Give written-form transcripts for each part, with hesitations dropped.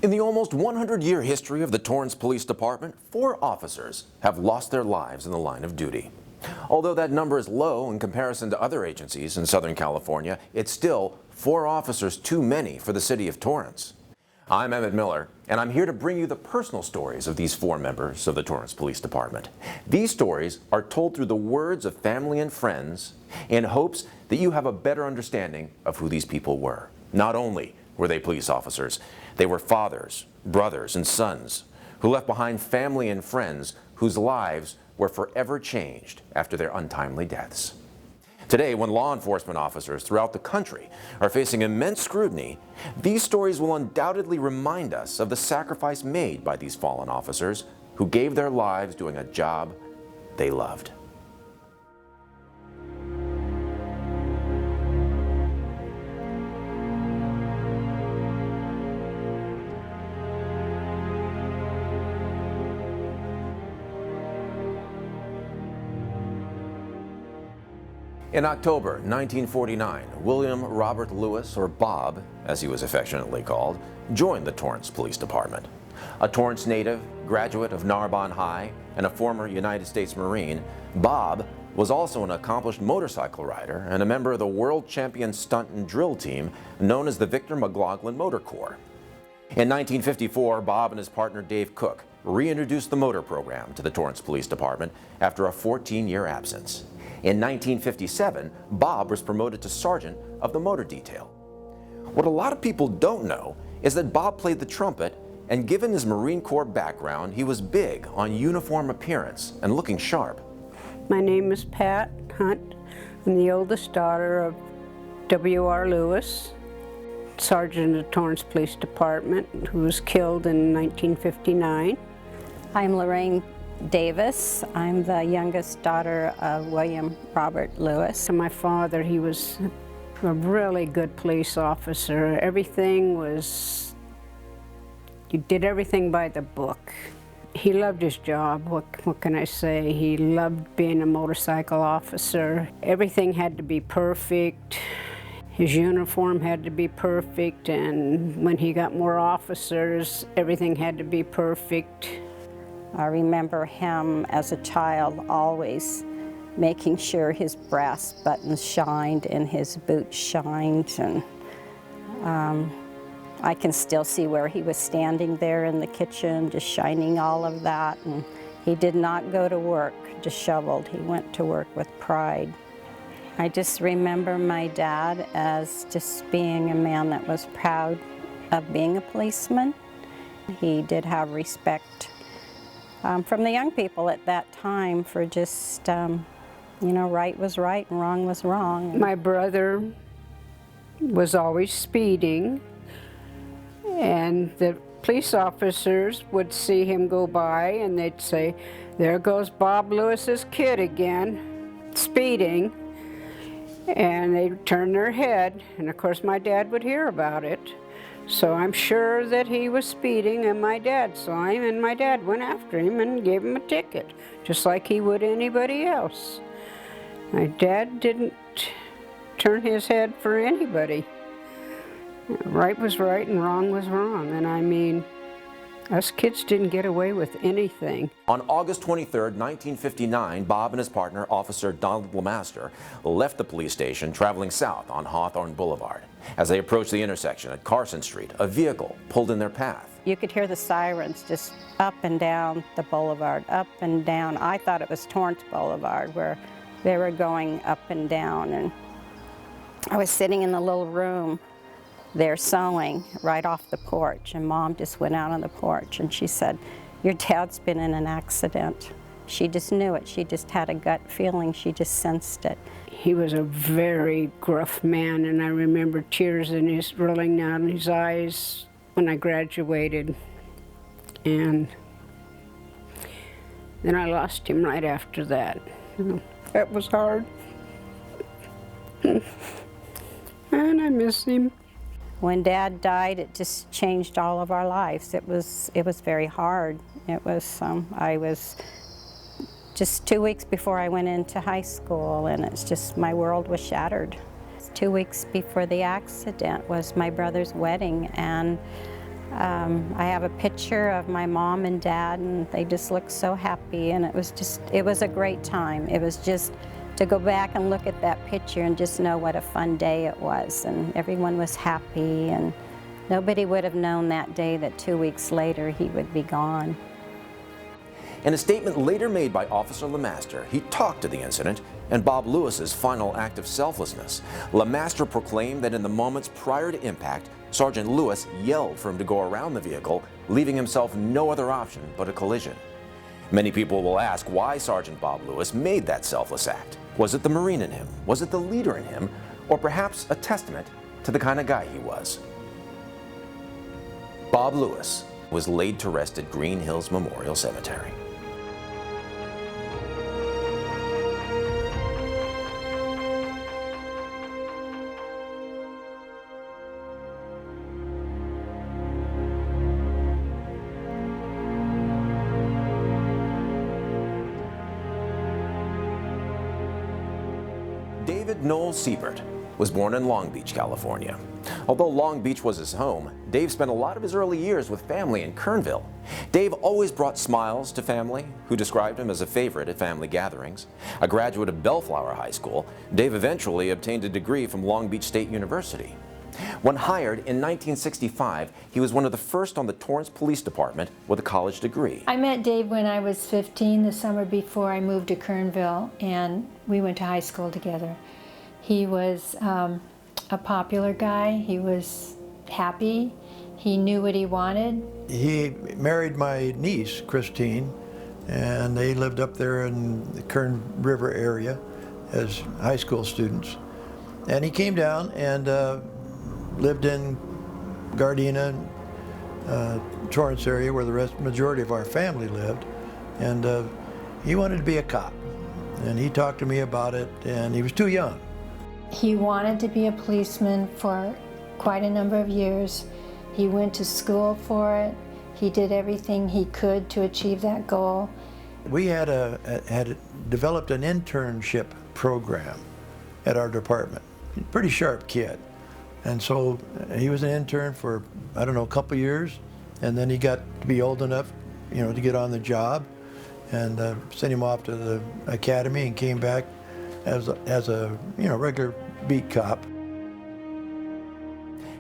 In the almost 100-year history of the Torrance Police Department, 4 officers have lost their lives in the line of duty. Although that number is low in comparison to other agencies in Southern California, it's still 4 officers too many for the city of Torrance. I'm Emmett Miller, and I'm here to bring you the personal stories of these 4 members of the Torrance Police Department. These stories are told through the words of family and friends in hopes that you have a better understanding of who these people were. Not only were they police officers, they were fathers, brothers, and sons who left behind family and friends whose lives were forever changed after their untimely deaths. Today, when law enforcement officers throughout the country are facing immense scrutiny, these stories will undoubtedly remind us of the sacrifice made by these fallen officers who gave their lives doing a job they loved. In October 1949, William Robert Lewis, or Bob, as he was affectionately called, joined the Torrance Police Department. A Torrance native, graduate of Narbonne High, and a former United States Marine, Bob was also an accomplished motorcycle rider and a member of the world champion stunt and drill team known as the Victor McLaughlin Motor Corps. In 1954, Bob and his partner Dave Cook reintroduced the motor program to the Torrance Police Department after a 14-year absence. In 1957, Bob was promoted to sergeant of the motor detail. What a lot of people don't know is that Bob played the trumpet, and given his Marine Corps background, he was big on uniform appearance and looking sharp. My name is Pat Hunt. I'm the oldest daughter of W.R. Lewis, sergeant of the Torrance Police Department, who was killed in 1959. I'm Lorraine Davis. I'm the youngest daughter of William Robert Lewis. And my father, he was a really good police officer. Everything was, you did everything by the book. He loved his job, what can I say? He loved being a motorcycle officer. Everything had to be perfect. His uniform had to be perfect, and when he got more officers, everything had to be perfect. I remember him as a child always making sure his brass buttons shined and his boots shined, and I can still see where he was standing there in the kitchen just shining all of that, and he did not go to work disheveled. He went to work with pride. I just remember my dad as just being a man that was proud of being a policeman. He did have respect from the young people at that time for just, you know, right was right and wrong was wrong. My brother was always speeding, and the police officers would see him go by and they'd say, "There goes Bob Lewis's kid again, speeding." And they'd turn their head, and of course my dad would hear about it. So I'm sure that he was speeding, and my dad saw him, and my dad went after him and gave him a ticket, just like he would anybody else. My dad didn't turn his head for anybody. Right was right and wrong was wrong, and I mean, us kids didn't get away with anything. On August 23, 1959, Bob and his partner, Officer Donald Lemaster, left the police station traveling south on Hawthorne Boulevard. As they approached the intersection at Carson Street, a vehicle pulled in their path. You could hear the sirens just up and down the boulevard, up and down. I thought it was Torrance Boulevard where they were going up and down, and I was sitting in the little room there sewing right off the porch, and Mom just went out on the porch and she said, "Your dad's been in an accident." She just knew it. She just had a gut feeling. She just sensed it. He was a very gruff man, and I remember tears rolling down his eyes when I graduated. And then I lost him right after that. That was hard. And I miss him. When Dad died, it just changed all of our lives. It was very hard. It was, I was just 2 weeks before I went into high school, and it's just, my world was shattered. 2 weeks before the accident was my brother's wedding, and I have a picture of my mom and dad, and they just looked so happy, and it was a great time. It was just to go back and look at that picture and just know what a fun day it was, and everyone was happy, and nobody would have known that day that 2 weeks later he would be gone. In a statement later made by Officer LeMaster, he talked to the incident and Bob Lewis's final act of selflessness. LeMaster proclaimed that in the moments prior to impact, Sergeant Lewis yelled for him to go around the vehicle, leaving himself no other option but a collision. Many people will ask why Sergeant Bob Lewis made that selfless act. Was it the Marine in him? Was it the leader in him? Or perhaps a testament to the kind of guy he was? Bob Lewis was laid to rest at Green Hills Memorial Cemetery. David Noel Siebert was born in Long Beach, California. Although Long Beach was his home, Dave spent a lot of his early years with family in Kernville. Dave always brought smiles to family, who described him as a favorite at family gatherings. A graduate of Bellflower High School, Dave eventually obtained a degree from Long Beach State University. When hired in 1965, he was one of the first on the Torrance Police Department with a college degree. I met Dave when I was 15, the summer before I moved to Kernville, and we went to high school together. He was a popular guy. He was happy. He knew what he wanted. He married my niece, Christine, and they lived up there in the Kern River area as high school students. And he came down and lived in Gardena, Torrance area, where the majority of our family lived. And he wanted to be a cop. And he talked to me about it, and he was too young. He wanted to be a policeman for quite a number of years. He went to school for it. He did everything he could to achieve that goal. We had developed an internship program at our department. Pretty sharp kid. And so he was an intern for, I don't know, a couple years, and then he got to be old enough, to get on the job, and sent him off to the academy and came back as a regular beat cop.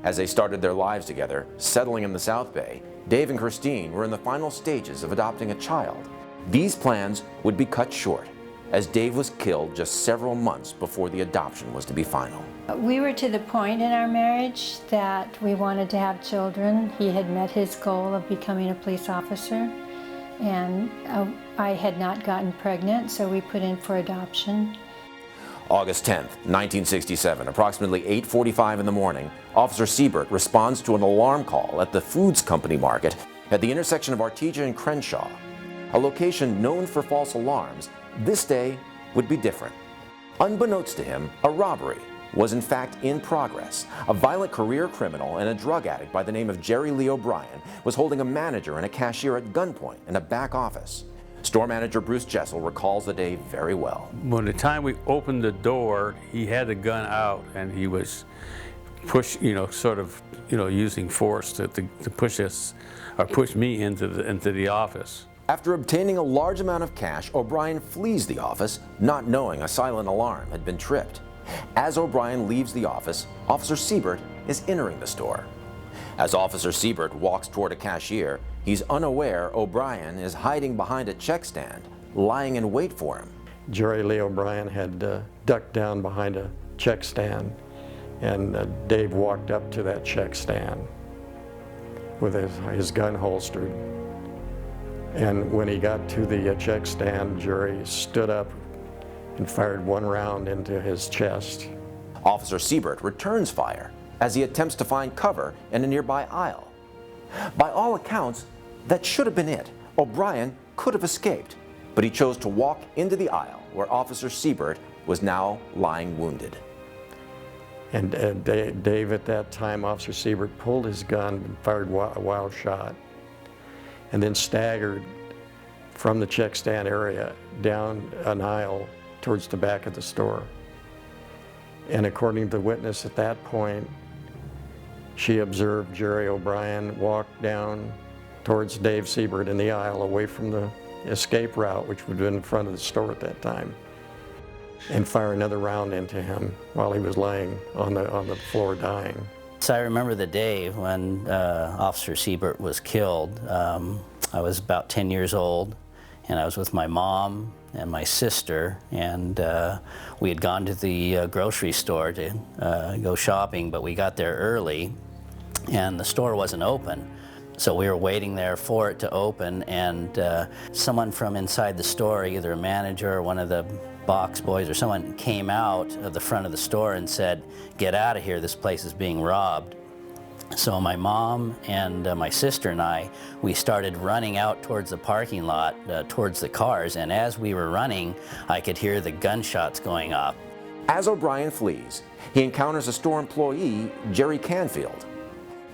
As they started their lives together, settling in the South Bay, Dave and Christine were in the final stages of adopting a child. These plans would be cut short, as Dave was killed just several months before the adoption was to be final. We were to the point in our marriage that we wanted to have children. He had met his goal of becoming a police officer, and I had not gotten pregnant, so we put in for adoption. August 10th, 1967, approximately 8:45 in the morning, Officer Siebert responds to an alarm call at the Foods Company Market at the intersection of Artesia and Crenshaw. A location known for false alarms, this day would be different. Unbeknownst to him, a robbery was in fact in progress. A violent career criminal and a drug addict by the name of Jerry Lee O'Brien was holding a manager and a cashier at gunpoint in a back office. Store manager Bruce Jessel recalls the day very well. By the time we opened the door, he had the gun out and he was using force to push us, or push me into the office. After obtaining a large amount of cash, O'Brien flees the office, not knowing a silent alarm had been tripped. As O'Brien leaves the office, Officer Siebert is entering the store. As Officer Siebert walks toward a cashier, he's unaware O'Brien is hiding behind a check stand, lying in wait for him. Jerry Lee O'Brien had ducked down behind a check stand, and Dave walked up to that check stand with his gun holstered. And when he got to the check stand, Jerry stood up and fired one round into his chest. Officer Siebert returns fire as he attempts to find cover in a nearby aisle. By all accounts, that should have been it. O'Brien could have escaped, but he chose to walk into the aisle where Officer Siebert was now lying wounded. And Dave, at that time, Officer Siebert pulled his gun and fired a wild shot, and then staggered from the check stand area down an aisle towards the back of the store. And according to the witness at that point, she observed Jerry O'Brien walk down towards Dave Siebert in the aisle away from the escape route, which would have been in front of the store at that time, and fire another round into him while he was laying on the floor dying. So I remember the day when Officer Siebert was killed. I was about 10 years old, and I was with my mom and my sister, and we had gone to the grocery store to go shopping, but we got there early, and the store wasn't open. So we were waiting there for it to open, and someone from inside the store, either a manager or one of the box boys or someone, came out of the front of the store and said, "Get out of here, this place is being robbed." So my mom and my sister and I, we started running out towards the parking lot, towards the cars, and as we were running, I could hear the gunshots going off. As O'Brien flees, he encounters a store employee, Jerry Canfield.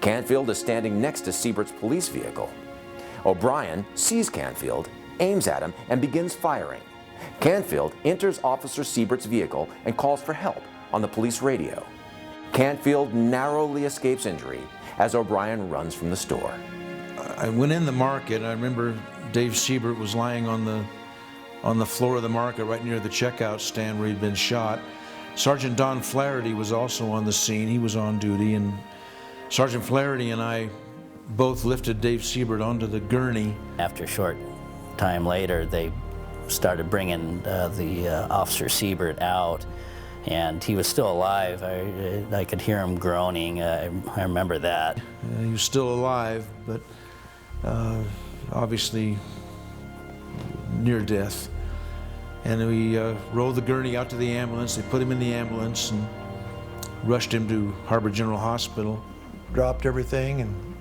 Canfield is standing next to Siebert's police vehicle. O'Brien sees Canfield, aims at him, and begins firing. Canfield enters Officer Siebert's vehicle and calls for help on the police radio. Canfield narrowly escapes injury as O'Brien runs from the store. I went in the market. I remember Dave Siebert was lying on the floor of the market right near the checkout stand where he'd been shot. Sergeant Don Flaherty was also on the scene. He was on duty, and Sergeant Flaherty and I both lifted Dave Siebert onto the gurney. After a short time later, they started bringing the Officer Siebert out, and he was still alive. I could hear him groaning. I remember that. He was still alive, but obviously near death. And we rolled the gurney out to the ambulance. They put him in the ambulance and rushed him to Harbor General Hospital. Dropped everything and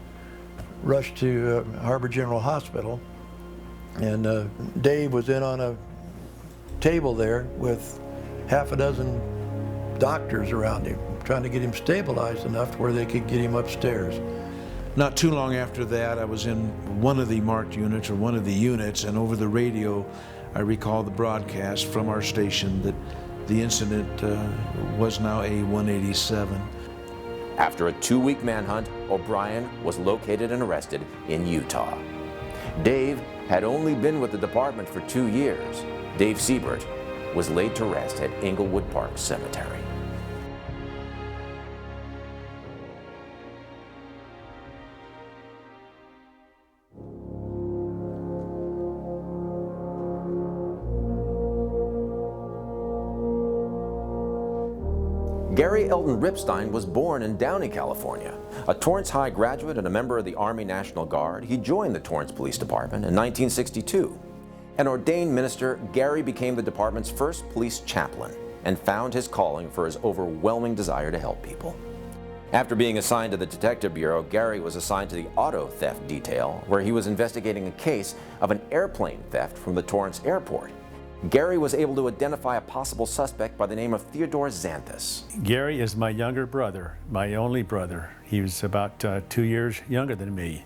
rushed to Harbor General Hospital. And Dave was in on a table there with half a dozen doctors around him, trying to get him stabilized enough where they could get him upstairs. Not too long after that, I was in one of the marked units, or one of the units, and over the radio, I recall the broadcast from our station that the incident was now a 187. After a 2-week manhunt, O'Brien was located and arrested in Utah. Dave had only been with the department for 2 years. Dave Siebert was laid to rest at Inglewood Park Cemetery. Gary Elton Ripstein was born in Downey, California. A Torrance High graduate and a member of the Army National Guard, he joined the Torrance Police Department in 1962. An ordained minister, Gary became the department's first police chaplain and found his calling for his overwhelming desire to help people. After being assigned to the Detective Bureau, Gary was assigned to the auto theft detail, where he was investigating a case of an airplane theft from the Torrance airport. Gary was able to identify a possible suspect by the name of Theodore Xanthus. Gary is my younger brother, my only brother. He was about 2 years younger than me.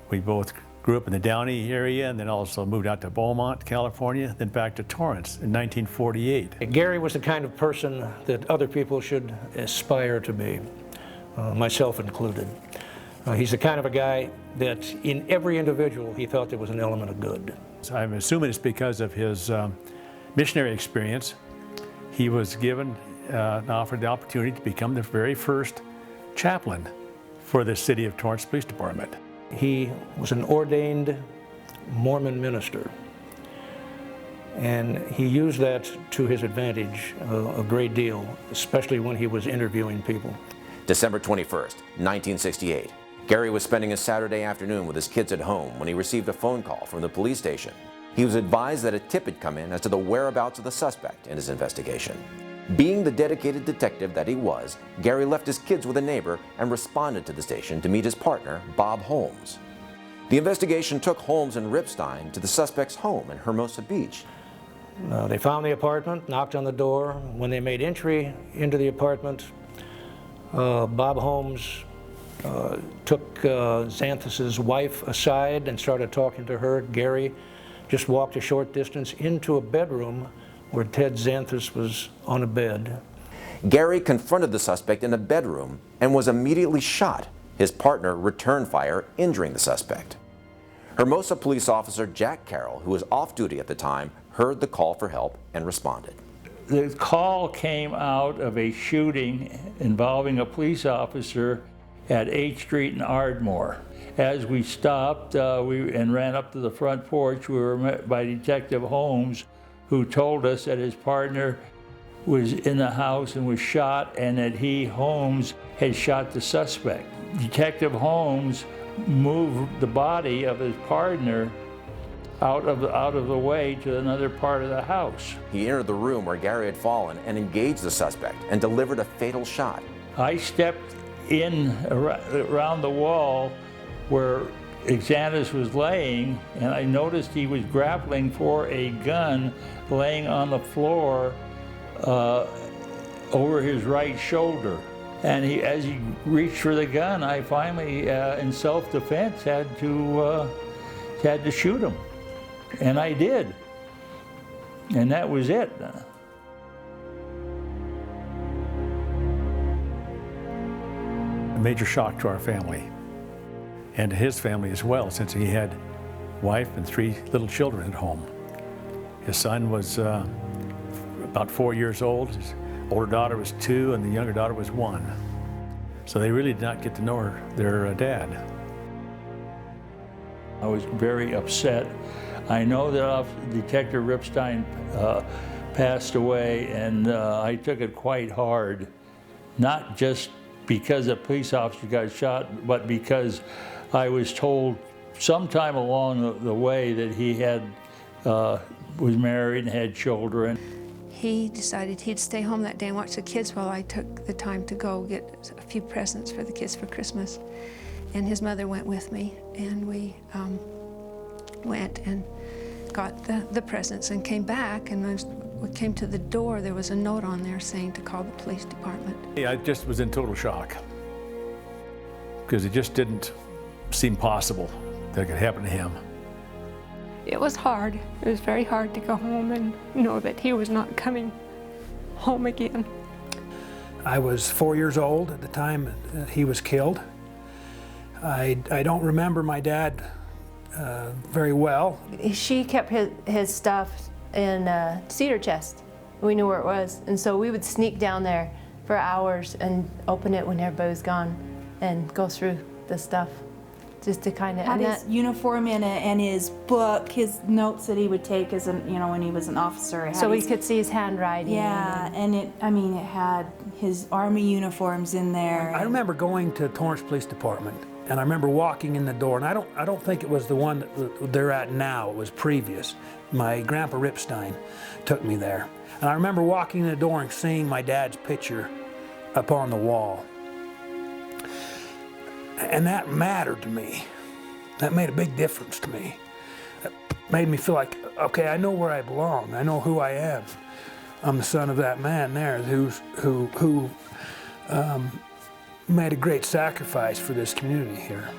We both grew up in the Downey area and then also moved out to Beaumont, California, then back to Torrance in 1948. Gary was the kind of person that other people should aspire to be, myself included. He's the kind of a guy that in every individual he felt there was an element of good. I'm assuming it's because of his missionary experience. He was given and offered the opportunity to become the very first chaplain for the City of Torrance Police Department. He was an ordained Mormon minister, and he used that to his advantage a great deal, especially when he was interviewing people. December 21st, 1968. Gary was spending a Saturday afternoon with his kids at home when he received a phone call from the police station. He was advised that a tip had come in as to the whereabouts of the suspect in his investigation. Being the dedicated detective that he was, Gary left his kids with a neighbor and responded to the station to meet his partner, Bob Holmes. The investigation took Holmes and Ripstein to the suspect's home in Hermosa Beach. They found the apartment, knocked on the door. When they made entry into the apartment, Bob Holmes took Xanthus's wife aside and started talking to her. Gary just walked a short distance into a bedroom where Ted Xanthus was on a bed. Gary confronted the suspect in a bedroom and was immediately shot. His partner returned fire, injuring the suspect. Hermosa police officer Jack Carroll, who was off duty at the time, heard the call for help and responded. The call came out of a shooting involving a police officer at 8th Street in Ardmore. As we stopped and ran up to the front porch, we were met by Detective Holmes, who told us that his partner was in the house and was shot, and that Holmes, had shot the suspect. Detective Holmes moved the body of his partner out of the way to another part of the house. He entered the room where Gary had fallen and engaged the suspect and delivered a fatal shot. I stepped in around the wall where Xanthus was laying, and I noticed he was grappling for a gun laying on the floor over his right shoulder. And as he reached for the gun, I finally, in self-defense, had to shoot him. And I did. And that was it. A major shock to our family, and to his family as well, since he had wife and 3 little children at home. His son was about 4 years old. His older daughter was 2, and the younger daughter was 1. So they really did not get to know their dad. I was very upset. I know that Detective Ripstein passed away, and I took it quite hard, not just because a police officer got shot, but because I was told sometime along the way that he was married and had children. He decided he'd stay home that day and watch the kids while I took the time to go get a few presents for the kids for Christmas. And his mother went with me, and we went and got the presents and came back, and as we came to the door, there was a note on there saying to call the police department. Yeah, I just was in total shock, because it just didn't seem possible that it could happen to him. It was hard. It was very hard to go home and know that he was not coming home again. I was 4 years old at the time he was killed. I don't remember my dad very well. She kept his stuff in a cedar chest. We knew where it was, and so we would sneak down there for hours and open it when everybody was gone and go through the stuff just to kind of... Had his uniform in it and his book, his notes that he would take as when he was an officer. So we could see his handwriting. Yeah, and it had his Army uniforms in there. I remember going to Torrance Police Department, and I remember walking in the door, and I don't think it was the one that they're at now. It was previous. My grandpa Ripstein took me there, and I remember walking in the door and seeing my dad's picture up on the wall. And that mattered to me. That made a big difference to me. It made me feel like, okay, I know where I belong. I know who I am. I'm the son of that man there who made a great sacrifice for this community here.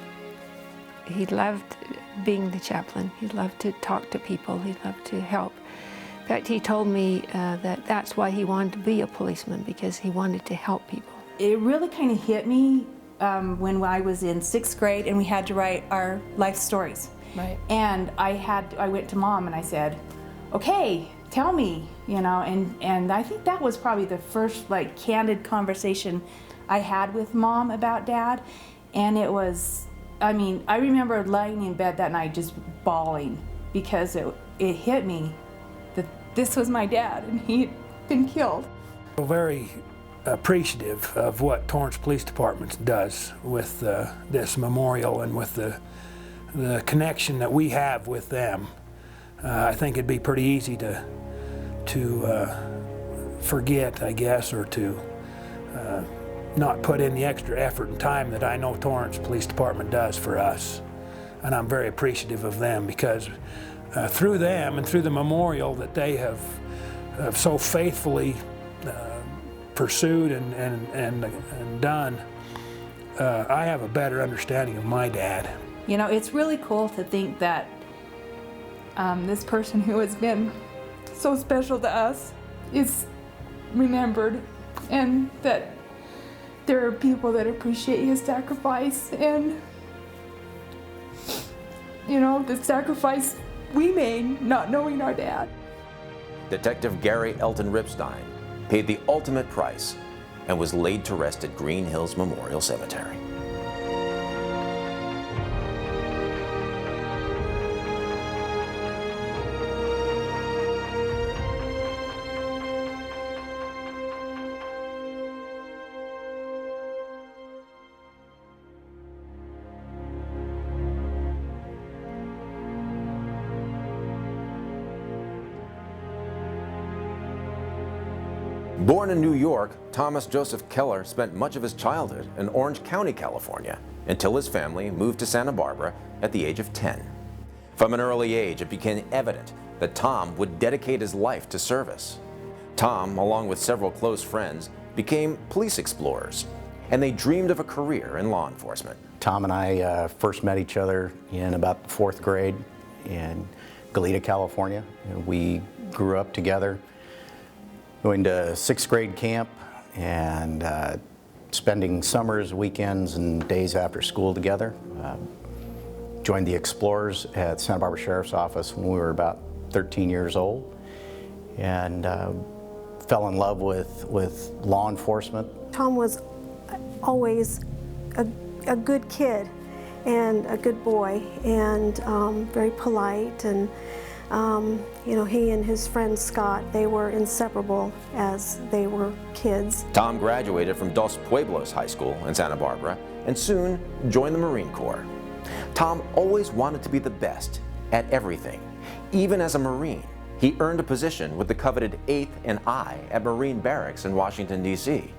He loved being the chaplain. He loved to talk to people. He loved to help. In fact, he told me that that's why he wanted to be a policeman, because he wanted to help people. It really kind of hit me when I was in 6th grade and we had to write our life stories. Right. And I went to Mom and I said, okay, tell me, and I think that was probably the first candid conversation I had with Mom about Dad. And it was, I remember lying in bed that night just bawling because it hit me that this was my dad and he'd been killed. Very appreciative of what Torrance Police Department does with this memorial and with the connection that we have with them. I think it'd be pretty easy to forget, I guess, or to not put in the extra effort and time that I know Torrance Police Department does for us. And I'm very appreciative of them because through them and through the memorial that they have so faithfully pursued and done, I have a better understanding of my dad. It's really cool to think that this person who has been so special to us is remembered, and that there are people that appreciate his sacrifice, and you know, the sacrifice we made not knowing our dad. Detective Gary Elton Ripstein paid the ultimate price and was laid to rest at Green Hills Memorial Cemetery. Born in New York, Thomas Joseph Keller spent much of his childhood in Orange County, California, until his family moved to Santa Barbara at the age of 10. From an early age, it became evident that Tom would dedicate his life to service. Tom, along with several close friends, became police explorers, and they dreamed of a career in law enforcement. Tom and I first met each other in about the 4th grade in Goleta, California. We grew up together, going to 6th grade camp and spending summers, weekends, and days after school together. Joined the Explorers at Santa Barbara Sheriff's Office when we were about 13 years old, and fell in love with law enforcement. Tom was always a good kid and a good boy, and very polite, and you know, he and his friend Scott, they were inseparable as they were kids. Tom graduated from Dos Pueblos High School in Santa Barbara and soon joined the Marine Corps. Tom always wanted to be the best at everything. Even as a Marine, he earned a position with the coveted 8th and I at Marine Barracks in Washington, D.C.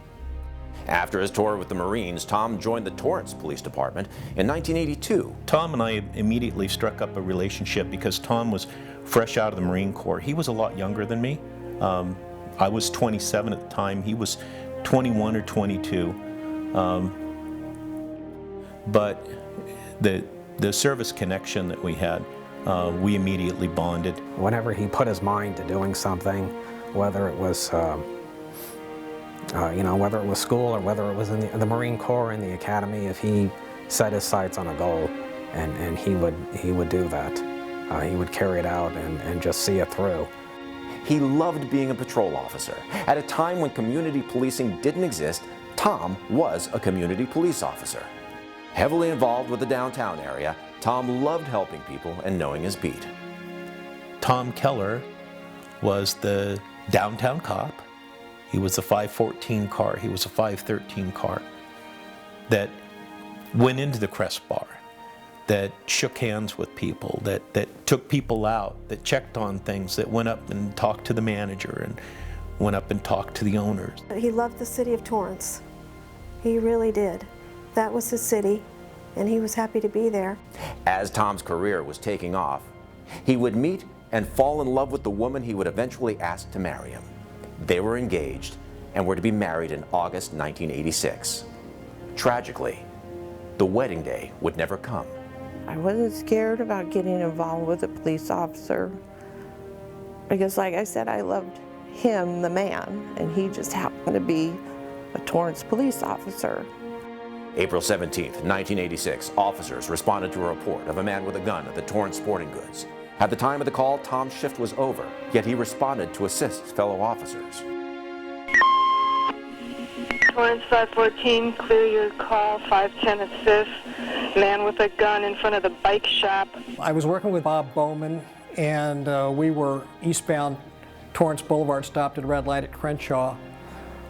After his tour with the Marines, Tom joined the Torrance Police Department in 1982. Tom and I immediately struck up a relationship because Tom was fresh out of the Marine Corps. He was a lot younger than me. I was 27 at the time. He was 21 or 22. But the service connection that we had, we immediately bonded. Whenever he put his mind to doing something, whether it was you know, whether it was school or whether it was in the Marine Corps or in the academy, if he set his sights on a goal, and he would do that. He would carry it out and just see it through. He loved being a patrol officer. At a time when community policing didn't exist, Tom was a community police officer. Heavily involved with the downtown area, Tom loved helping people and knowing his beat. Tom Keller was the downtown cop. He was a 514 car. He was a 513 car that went into the Crest Bar, that shook hands with people, that took people out, that checked on things, that went up and talked to the manager and went up and talked to the owners. He loved the city of Torrance. He really did. That was his city, and he was happy to be there. As Tom's career was taking off, he would meet and fall in love with the woman he would eventually ask to marry him. They were engaged and were to be married in August 1986. Tragically, the wedding day would never come. I wasn't scared about getting involved with a police officer because, like I said, I loved him, the man, and he just happened to be a Torrance police officer. April 17th, 1986, officers responded to a report of a man with a gun at the Torrance Sporting Goods. At the time of the call, Tom's shift was over, yet he responded to assist fellow officers. Torrance 514, clear your call, 510 assist. Man with a gun in front of the bike shop. I was working with Bob Bowman, and we were eastbound Torrance Boulevard, stopped at a red light at Crenshaw,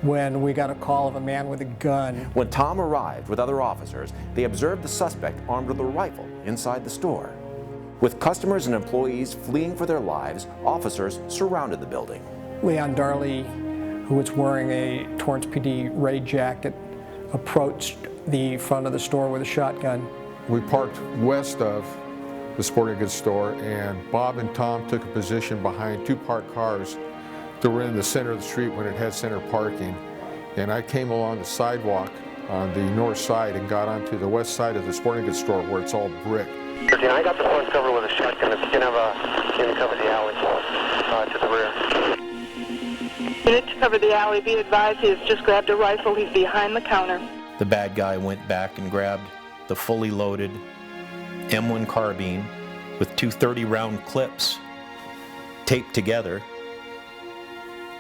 when we got a call of a man with a gun. When Tom arrived with other officers, they observed the suspect armed with a rifle inside the store. With customers and employees fleeing for their lives, officers surrounded the building. Leon Darley, who was wearing a Torrance PD raid jacket, approached the front of the store with a shotgun. We parked west of the sporting goods store, and Bob and Tom took a position behind two parked cars that were in the center of the street when it had center parking. And I came along the sidewalk on the north side and got onto the west side of the sporting goods store where it's all brick. I got the front cover with a shotgun. If you can have a, can cover the alley to the rear. Unit to cover the alley. Be advised, he has just grabbed a rifle. He's behind the counter. The bad guy went back and grabbed the fully loaded M1 carbine with two 30-round clips taped together,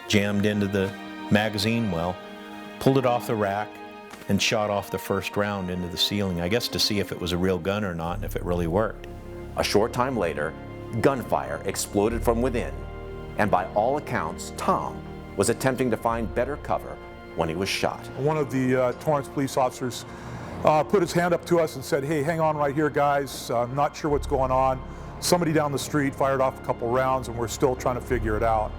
jammed into the magazine well, pulled it off the rack, and shot off the first round into the ceiling, I guess to see if it was a real gun or not and if it really worked. A short time later, gunfire exploded from within, and by all accounts, Tom was attempting to find better cover when he was shot. One of the Torrance police officers put his hand up to us and said, "Hey, hang on right here, guys. I'm not sure what's going on. Somebody down the street fired off a couple rounds and we're still trying to figure it out."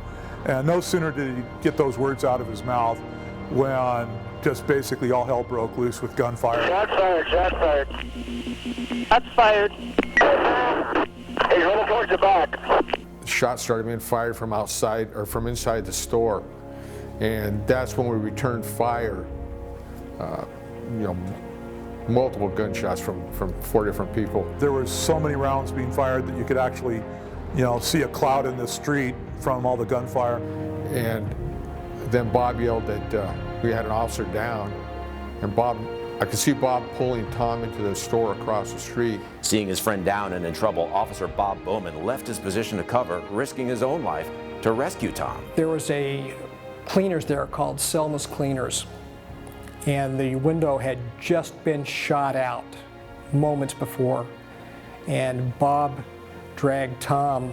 And no sooner did he get those words out of his mouth when just basically all hell broke loose with gunfire. Shots fired, shots fired. Shots fired. He's running towards the back. Shots started being fired from outside or from inside the store, and that's when we returned fire. Multiple gunshots from 4 different people. There were so many rounds being fired that you could actually, see a cloud in the street from all the gunfire. And then Bob yelled that we had an officer down, and I could see Bob pulling Tom into the store across the street. Seeing his friend down and in trouble, Officer Bob Bowman left his position to cover, risking his own life to rescue Tom. There was a cleaners there called Selma's Cleaners, and the window had just been shot out moments before, and Bob dragged Tom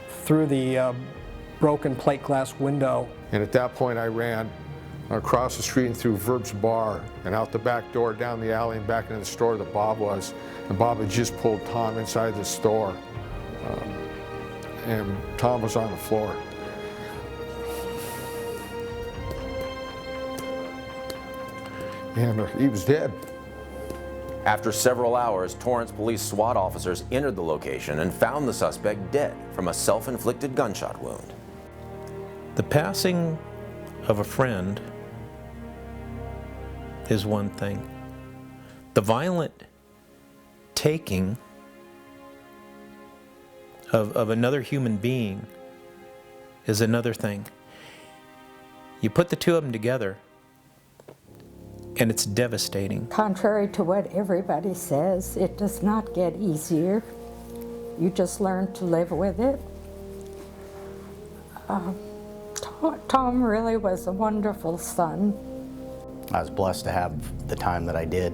through the broken plate glass window. And at that point I ran across the street and through Verb's bar and out the back door, down the alley and back into the store that Bob was. And Bob had just pulled Tom inside the store. And Tom was on the floor. And he was dead. After several hours, Torrance Police SWAT officers entered the location and found the suspect dead from a self-inflicted gunshot wound. The passing of a friend is one thing. The violent taking of another human being is another thing. You put the two of them together, and it's devastating. Contrary to what everybody says, it does not get easier. You just learn to live with it. Tom really was a wonderful son. I was blessed to have the time that I did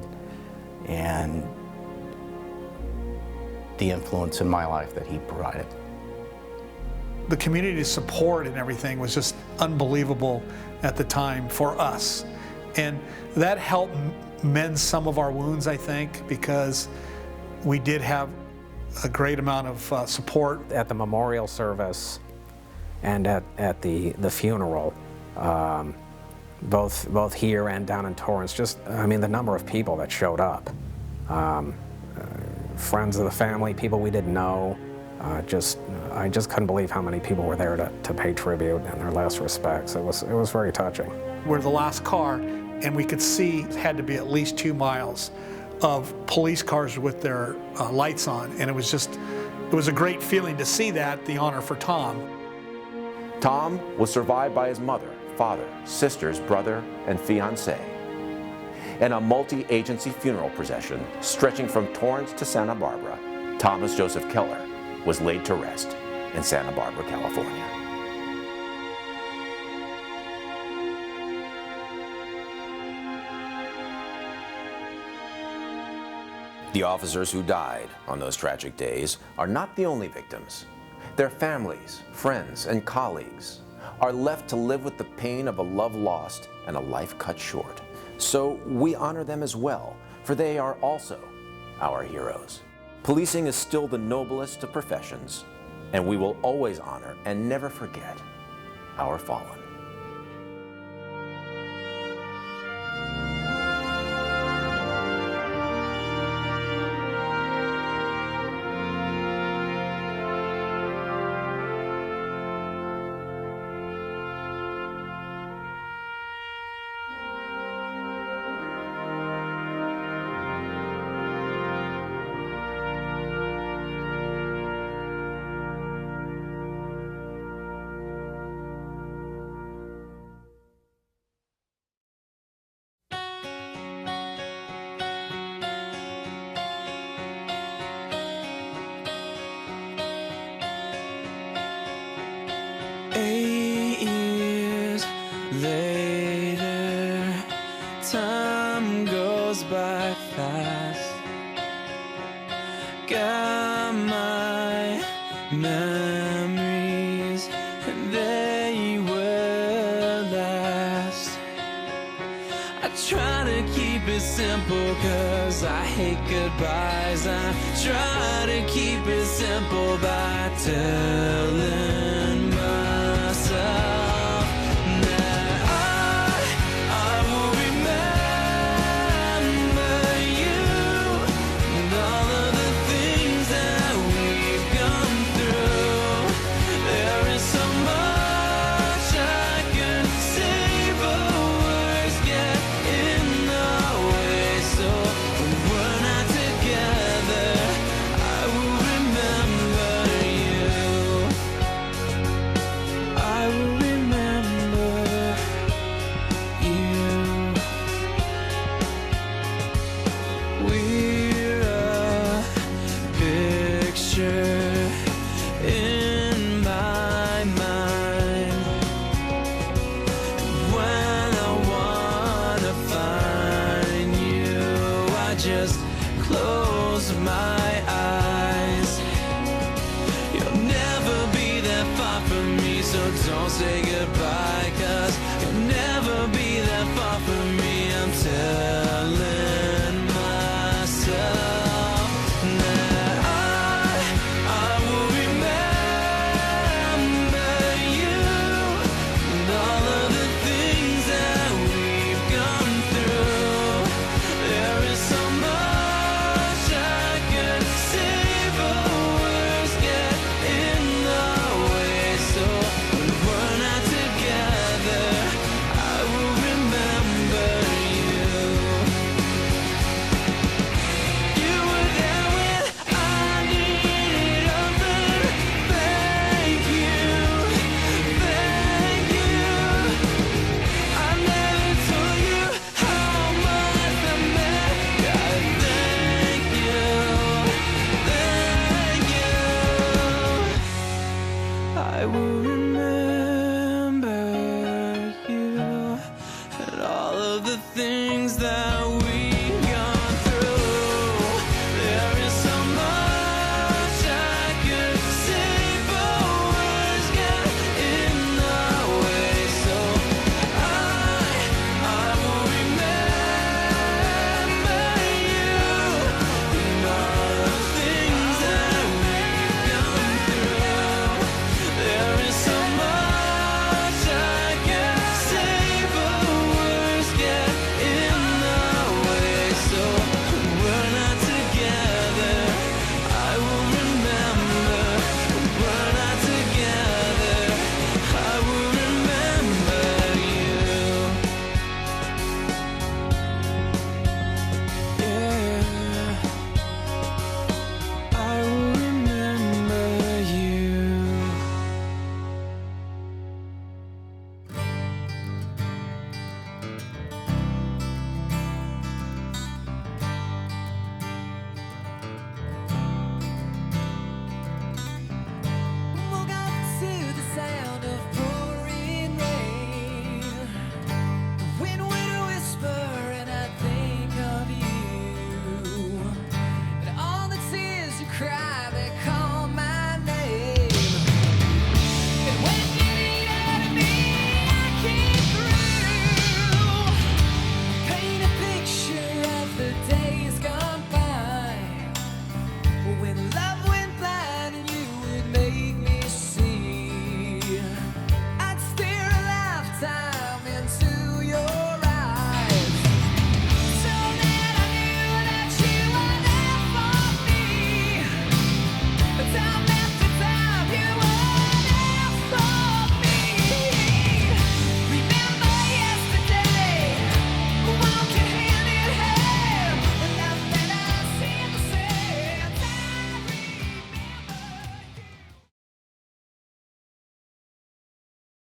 and the influence in my life that he provided. The community support and everything was just unbelievable at the time for us. And that helped mend some of our wounds, I think, because we did have a great amount of support. At the memorial service and at the funeral, both here and down in Torrance, the number of people that showed up. Friends of the family, people we didn't know. I just couldn't believe how many people were there to pay tribute and their last respects. It was very touching. We're the last car, and we could see it had to be at least 2 miles of police cars with their lights on, and it was a great feeling to see that, the honor for Tom. Tom was survived by his mother, father, sisters, brother, and fiancé. In a multi-agency funeral procession stretching from Torrance to Santa Barbara, Thomas Joseph Keller was laid to rest in Santa Barbara, California. The officers who died on those tragic days are not the only victims. Their families, friends, and colleagues are left to live with the pain of a love lost and a life cut short. So we honor them as well, for they are also our heroes. Policing is still the noblest of professions, and we will always honor and never forget our fallen. by fast. Got my memories, and they will last. I try to keep it simple, cause I hate goodbyes. I try to keep it simple by telling myself just close my eyes. You'll never be that far from me, so don't say goodbye.